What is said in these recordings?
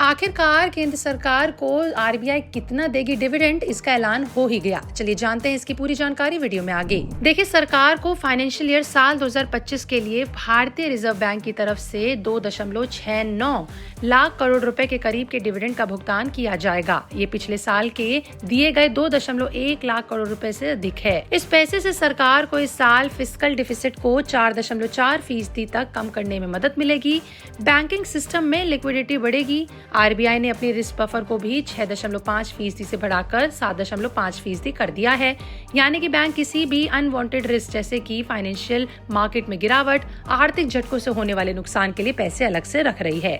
आखिरकार केंद्र सरकार को आरबीआई कितना देगी डिविडेंड, इसका ऐलान हो ही गया। चलिए जानते हैं इसकी पूरी जानकारी वीडियो में आगे। देखिए, सरकार को फाइनेंशियल ईयर साल 2025 के लिए भारतीय रिजर्व बैंक की तरफ से 2.69 लाख करोड़ रुपए के करीब के डिविडेंड का भुगतान किया जाएगा। ये पिछले साल के दिए गए 2.1 लाख करोड़ रुपए से अधिक है। इस पैसे से सरकार को इस साल फिस्कल डिफिसिट को 4.4% तक कम करने में मदद मिलेगी। बैंकिंग सिस्टम में लिक्विडिटी बढ़ेगी। आरबीआई ने अपनी रिस्क बफर को भी 6.5% से बढ़ाकर 7.5% कर दिया है। यानी कि बैंक किसी भी अनवांटेड रिस्क जैसे कि फाइनेंशियल मार्केट में गिरावट, आर्थिक झटकों से होने वाले नुकसान के लिए पैसे अलग से रख रही है।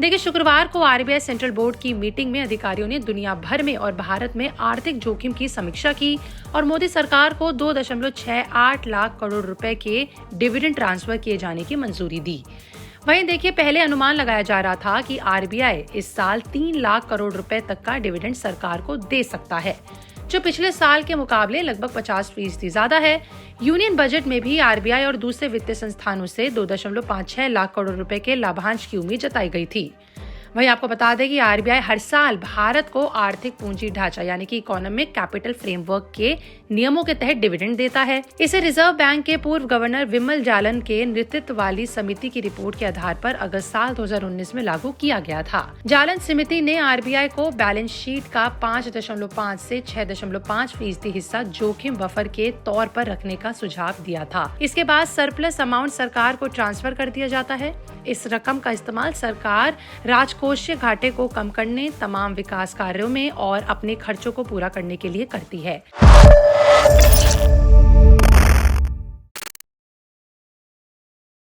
देखिए, शुक्रवार को आरबीआई सेंट्रल बोर्ड की मीटिंग में अधिकारियों ने दुनिया भर में और भारत में आर्थिक जोखिम की समीक्षा की और मोदी सरकार को 2.68 लाख करोड़ रुपए के डिविडेंड ट्रांसफर किए जाने की मंजूरी दी। वहीं देखिए, पहले अनुमान लगाया जा रहा था कि आरबीआई इस साल 3 लाख करोड़ रुपए तक का डिविडेंड सरकार को दे सकता है, जो पिछले साल के मुकाबले लगभग 50% ज्यादा है। यूनियन बजट में भी आरबीआई और दूसरे वित्तीय संस्थानों से 2.56 लाख करोड़ रुपए के लाभांश की उम्मीद जताई गई थी। वहीं आपको बता दें कि आरबीआई हर साल भारत को आर्थिक पूंजी ढांचा यानी कि इकोनॉमिक कैपिटल फ्रेमवर्क के नियमों के तहत डिविडेंड देता है। इसे रिजर्व बैंक के पूर्व गवर्नर विमल जालन के नेतृत्व वाली समिति की रिपोर्ट के आधार पर अगस्त साल 2019 में लागू किया गया था। जालन समिति ने आरबीआई को बैलेंस शीट का 5.5 से 6.5% हिस्सा जोखिम बफर के तौर पर रखने का सुझाव दिया था। इसके बाद सरप्लस अमाउंट सरकार को ट्रांसफर कर दिया जाता है। इस रकम का इस्तेमाल सरकार राजकोषीय घाटे को कम करने, तमाम विकास कार्यों में और अपने खर्चों को पूरा करने के लिए करती है।